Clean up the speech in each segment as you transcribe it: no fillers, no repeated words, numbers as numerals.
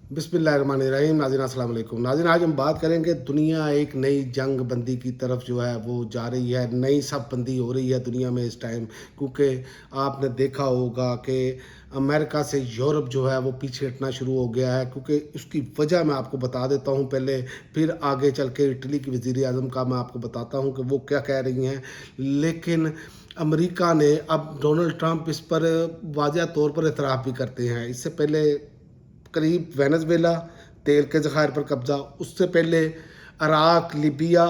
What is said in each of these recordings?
बिस्मिल्लाहिर्रहमानिर्रहीम। नाज़रीन अस्सलाम वालेकुम। नाज़रीन, आज हम बात करेंगे, दुनिया एक नई जंग बंदी की तरफ जो है वो जा रही है। नई सब बंदी हो रही है दुनिया में इस टाइम, क्योंकि आपने देखा होगा कि अमेरिका से यूरोप जो है वो पीछे हटना शुरू हो गया है। क्योंकि उसकी वजह मैं आपको बता देता हूँ पहले, फिर आगे चल के इटली की वज़ीर आज़म का मैं आपको बताता हूँ कि वो क्या कह रही हैं। लेकिन अमेरिका ने, अब डोनाल्ड ट्रंप इस पर वाज़ह तौर पर एतराफ़ भी करते हैं। इससे पहले करीब वेनेज़ुएला तेल के ज़खायर पर कब्ज़ा, उससे पहले इराक, लिबिया,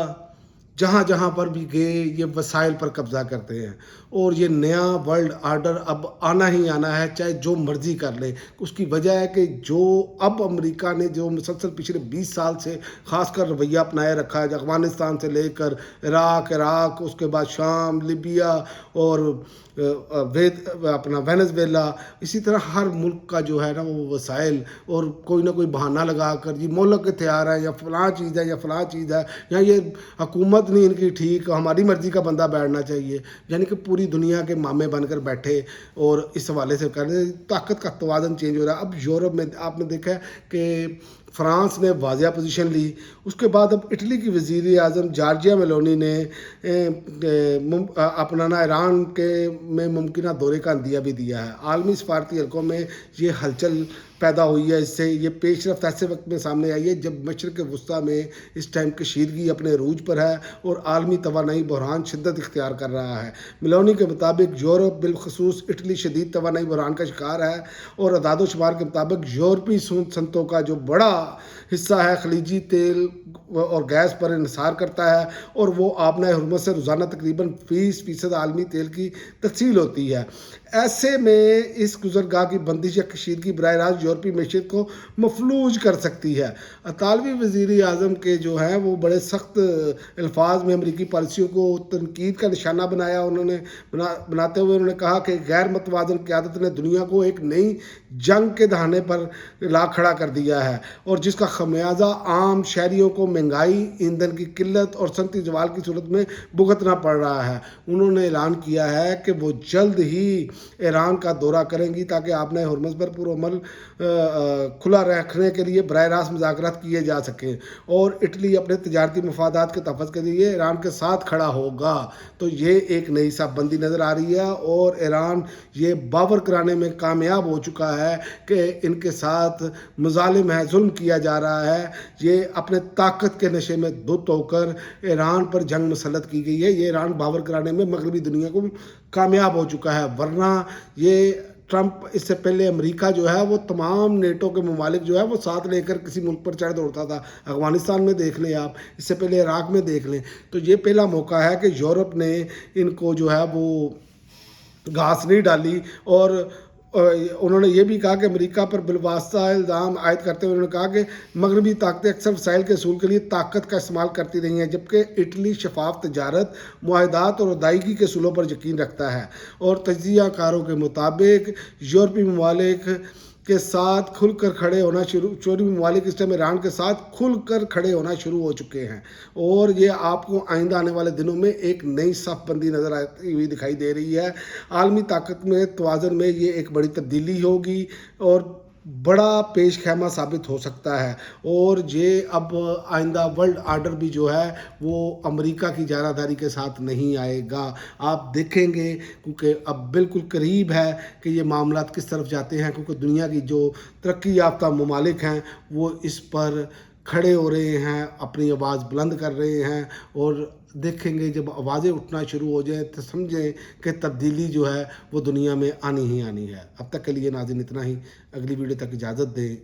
जहाँ जहाँ पर भी गए ये वसाइल पर कब्ज़ा करते हैं। और ये नया वर्ल्ड आर्डर अब आना ही आना है, चाहे जो मर्ज़ी कर ले। उसकी वजह है कि जो अब अमेरिका ने जो मुसलसल पिछले 20 साल से ख़ासकर रवैया अपनाए रखा है, अफ़गानिस्तान से लेकर इराक, उसके बाद शाम, लिबिया और अपना वेनेज़ुएला, इसी तरह हर मुल्क का जो है ना वो वसाइल, और कोई ना कोई बहाना लगा कर जी मोहलत के तैयार है, या फ़लाँ चीज़ है, या फ़लाँ चीज़ है, या ये हुकूमत नहीं इनकी ठीक, हमारी मर्ज़ी का बंदा बैठना चाहिए। यानी कि पूरी दुनिया के मामे बनकर बैठे, और इस हवाले से कर रहे, ताकत का तवाज़न चेंज हो रहा है। अब यूरोप में आपने देखा है कि फ्रांस ने वाज़िया पोजीशन ली। उसके बाद अब इटली की वज़ीर आज़म जॉर्जिया मेलोनी ने अपना ना ईरान के में मुमकिन दौरे का अंदिया भी दिया है। आलमी सफारती हलकों में ये हलचल पैदा हुई है। इससे ये पेशरफ्त ऐसे वक्त में सामने आई है जब मशरक़ वस्ती में इस टाइम कशीदगी अपने अरूज पर है, और आलमी तवानाई बहरान शिद्दत इख्तियार कर रहा है। मिलोनी के मुताबिक यूरोप, बिलखसूस इटली, शदीद तवानाई बहरान का शिकार है, और अदाद शुमार के मुताबिक यूरोपीय सनतों का जो बड़ा हिस्सा है खलीजी तेल और गैस पर इन्हिसार करता है, और वो आपना हुर्मत से रोज़ाना तकरीबन 20% आलमी तेल की तस्सील होती है। ऐसे में इस गुजरगाह की बंदिश या कशीदगी बराह रास्त यूरोपीय मैशियत को मफलूज कर सकती है। इतालवी वज़ीर आज़म के जो हैं वो बड़े सख्त अल्फाज में अमरीकी पॉलिसियों को तनकीद का निशाना बनाया। उन्होंने बनाते हुए उन्होंने कहा कि गैर मतवाज़न क़यादत ने दुनिया को एक नई जंग के दहाने पर ला खड़ा कर दिया है, और जिसका खमियाजा आम शहरियों को महंगाई, ईंधन की किल्लत और सनती जवाल की सूरत में भुगतना पड़ रहा है। उन्होंने ऐलान किया है कि वो जल्द ही ईरान का दौरा करेंगी, ताकि आपने हुर्मुज़ पर पुरअमल खुला रखने के लिए बराह रास्त मुज़ाकरात किए जा सकें, और इटली अपने तजारती मफादात के तहफ़्फ़ुज़ के लिए ईरान के साथ खड़ा होगा। तो ये एक नई साफबंदी नज़र आ रही है, और ईरान ये बावर कराने में कामयाब हो चुका है कि इनके साथ मुज़ालिम है, जुल्म किया जा रहा है। ये अपने ताकत के नशे में धुत होकर ईरान पर जंग मुसल्लत की गई है। ये ईरान बावर कराने में मगरबी दुनिया को कामयाब हो चुका है। वरना ये ट्रंप, इससे पहले अमेरिका जो है वो तमाम नेटो के ममालिक जो है वो साथ लेकर किसी मुल्क पर चढ़ दौड़ता था। अफगानिस्तान में देख लें आप, इससे पहले इराक में देख लें। तो ये पहला मौका है कि यूरोप ने इनको जो है वो घास नहीं डाली। और उन्होंने ये भी कहा कि अमेरिका पर बिलवास्ता इल्ज़ाम आयद करते हुए उन्होंने कहा कि मगरबी ताकतें अक्सर वसाइल के असूल के लिए ताकत का इस्तेमाल करती रही हैं, जबकि इटली शफाफ तजारत, मुआहदात और अदायगी के असूलों पर यकीन रखता है। और तजिया कारों के मुताबिक यूरोपीय ममालिक के साथ खुलकर खड़े होना चोरी ममालिक इस टाइम ईरान के साथ खुलकर खड़े होना शुरू हो चुके हैं, और ये आपको आइंदा आने वाले दिनों में एक नई सफ़बंदी नज़र आती हुई दिखाई दे रही है। आलमी ताकत में तवाज़न में ये एक बड़ी तब्दीली होगी, और बड़ा पेश खैमा साबित हो सकता है। और ये अब आइंदा वर्ल्ड आर्डर भी जो है वो अमेरिका की जारादारी के साथ नहीं आएगा। आप देखेंगे, क्योंकि अब बिल्कुल करीब है कि ये मामलात किस तरफ जाते हैं, क्योंकि दुनिया की जो तरक्की याफ्ता ममालिक हैं वो इस पर खड़े हो रहे हैं, अपनी आवाज़ बुलंद कर रहे हैं। और देखेंगे जब आवाज़ें उठना शुरू हो जाए तो समझें कि तब्दीली जो है वो दुनिया में आनी ही आनी है। अब तक के लिए नाज़रीन इतना ही। अगली वीडियो तक इजाज़त दें।